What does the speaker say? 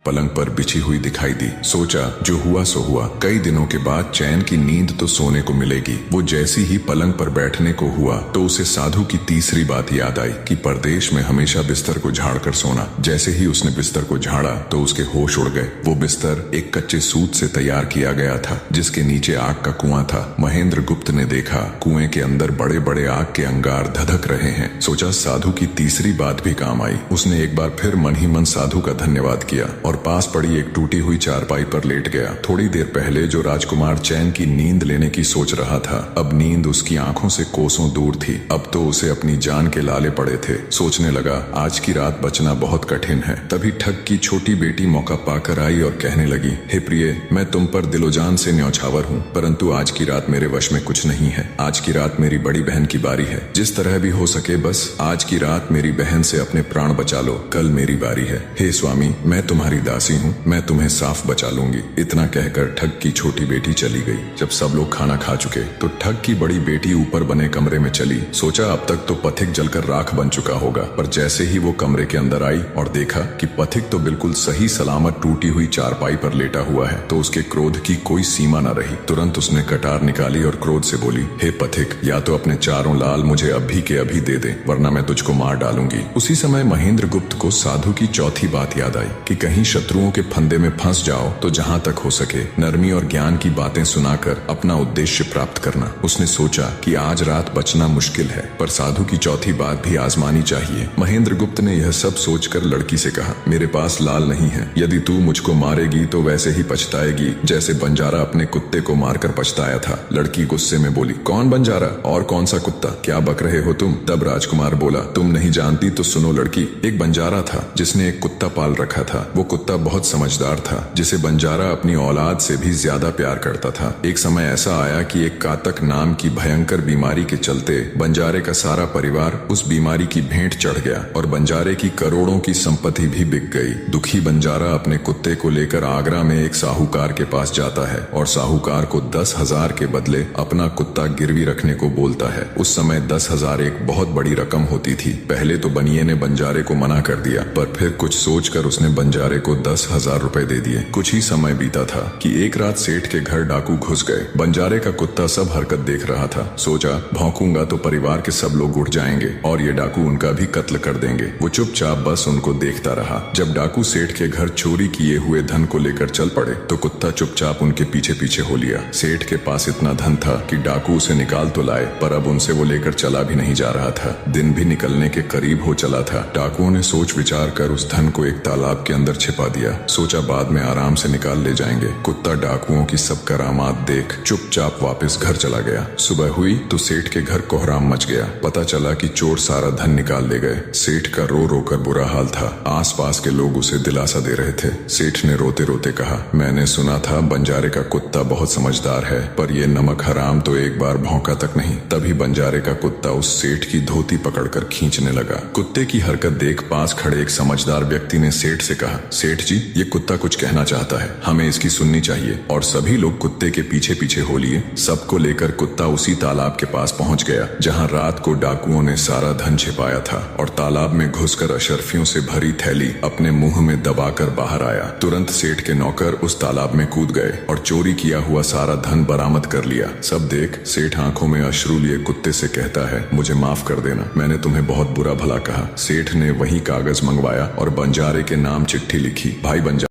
पलंग पर बिछी हुई दिखाई दी। सोचा जो हुआ सो हुआ, कई दिनों के बाद चैन की नींद तो सोने को मिलेगी। वो जैसी ही पलंग पर बैठने को हुआ तो उसे साधु की तीसरी बात याद आई कि परदेश में हमेशा बिस्तर को झाड़कर सोना। जैसे ही उसने बिस्तर को झाड़ा तो उसके होश उड़ गए। वो बिस्तर एक कच्चे सूत से तैयार किया गया था जिसके नीचे आग का कुआं था। महेंद्र गुप्त ने देखा कुएं के अंदर बड़े बड़े आग के अंगार धधक रहे हैं। सोचा साधु की तीसरी बात भी काम आई। उसने एक बार फिर मन ही मन साधु का धन्यवाद किया और पास पड़ी एक टूटी हुई चारपाई पर लेट गया। थोड़ी देर पहले जो राजकुमार चैन की नींद लेने की सोच रहा था, अब नींद उसकी आंखों से कोसों दूर थी। अब तो उसे अपनी जान के लाले पड़े थे। सोचने लगा आज की रात बचना बहुत कठिन है। तभी ठग की छोटी बेटी मौका पाकर आई और कहने लगी, हे प्रिय, मैं तुम पर दिलोजान से न्यौछावर हूँ, परंतु आज की रात मेरे वश में कुछ नहीं है। आज की रात मेरी बड़ी बहन की बारी है। जिस तरह भी हो सके बस आज की रात मेरी बहन से अपने प्राण बचा लो। कल मेरी बारी है। हे स्वामी, मैं तुम्हारी दासी हूँ, मैं तुम्हें साफ बचा लूंगी। इतना कहकर ठग की छोटी बेटी चली गई। जब सब लोग खाना खा चुके तो ठग की बड़ी बेटी ऊपर बने कमरे में चली। सोचा अब तक तो पथिक जलकर राख बन चुका होगा, पर जैसे ही वो कमरे के अंदर आई और देखा कि पथिक तो बिल्कुल सही सलामत टूटी हुई चारपाई पर लेटा हुआ है तो उसके क्रोध की कोई सीमा न रही। तुरंत उसने कटार निकाली और क्रोध से बोली, हे पथिक, या तो अपने चारों लाल मुझे अभी के अभी दे दे, वरना मैं तुझको मार डालूंगी। उसी समय महेंद्र गुप्त को साधु की चौथी बात याद आई कि कहीं शत्रुओं के फंदे में फंस जाओ तो जहां तक हो सके नरमी और ज्ञान की बातें सुनाकर अपना उद्देश्य प्राप्त करना। उसने सोचा कि आज रात बचना मुश्किल है, पर साधु की चौथी बात भी आजमानी चाहिए। महेंद्र गुप्त ने यह सब सोचकर लड़की से कहा, मेरे पास लाल नहीं है। यदि तू मुझको मारेगी तो वैसे ही पछताएगी जैसे बंजारा अपने कुत्ते को मारकर पछताया था। लड़की गुस्से में बोली, कौन बंजारा और कौन सा कुत्ता, क्या बक रहे हो तुम? तब राजकुमार बोला, तुम नहीं जानती तो सुनो लड़की, एक बंजारा था जिसने एक कुत्ता पाल रखा था। वो कुत्ता बहुत समझदार था जिसे बंजारा अपनी औलाद से भी ज्यादा प्यार करता था। एक समय ऐसा आया कि एक कातक नाम की भयंकर बीमारी के चलते बंजारे का सारा परिवार उस बीमारी की भेंट चढ़ गया और बंजारे की करोड़ों की संपत्ति भी बिक गई। दुखी बंजारा अपने कुत्ते को लेकर आगरा में एक साहूकार के पास जाता है और साहूकार को 10,000 के बदले अपना कुत्ता गिरवी रखने को बोलता है। उस समय 10,000 एक बहुत बड़ी रकम होती थी। पहले तो बनिए ने बंजारे को मना कर दिया, पर फिर कुछ सोचकर उसने बंजारे को 10,000 रुपए दे दिए। कुछ ही समय बीता था कि एक रात सेठ के घर डाकू घुस गए। बंजारे का कुत्ता सब हरकत देख रहा था। सोचा भौंकूंगा तो परिवार के सब लोग उठ जाएंगे और ये डाकू उनका भी कत्ल कर देंगे। वो चुपचाप बस उनको देखता रहा। जब डाकू सेठ के घर चोरी किए हुए धन को लेकर चल पड़े तो कुत्ता चुपचाप उनके पीछे पीछे हो लिया। सेठ के पास इतना धन था कि डाकू उसे निकाल तो लाए, पर अब उनसे वो लेकर चला भी नहीं जा रहा था। दिन भी निकलने के करीब हो चला था। डाकुओं ने सोच विचार कर उस धन को एक तालाब के अंदर छिपा दिया। सोचा बाद में आराम से निकाल ले जाएंगे। कुत्ता डाकुओं की सब करामात देख चुपचाप वापस घर चला गया। सुबह हुई तो सेठ के घर कोहराम मच गया। पता चला कि चोर सारा धन निकाल ले गए। सेठ का रो रो कर बुरा हाल था। आसपास के लोग उसे दिलासा दे रहे थे। सेठ ने रोते रोते कहा, मैंने सुना था बंजारे का कुत्ता बहुत समझदार है, पर ये नमक हराम तो एक बार भौंका तक नहीं। तभी बंजारे का कुत्ता उस सेठ की धोती पकड़कर खींचने लगा। कुत्ते की हरकत देख पास खड़े एक समझदार व्यक्ति ने सेठ से कहा, सेठ जी, ये कुत्ता कुछ कहना चाहता है, हमें इसकी सुननी चाहिए। और सभी लोग कुत्ते के पीछे पीछे हो लिए। सबको लेकर कुत्ता उसी तालाब के पास पहुंच गया जहां रात को डाकुओं ने सारा धन छिपाया था और तालाब में घुसकर अशर्फियों से भरी थैली अपने मुंह में दबाकर बाहर आया। तुरंत सेठ के नौकर उस तालाब में कूद गए और चोरी किया हुआ सारा धन बरामद कर लिया। सब देख सेठ आंखों में अश्रु लिए कुत्ते से कहता है, मुझे माफ कर देना, मैंने तुम्हें बहुत बुरा भला कहा। सेठ ने वही कागज मंगवाया और बंजारे के नाम चिट्ठी लिखी, भाई बंजारे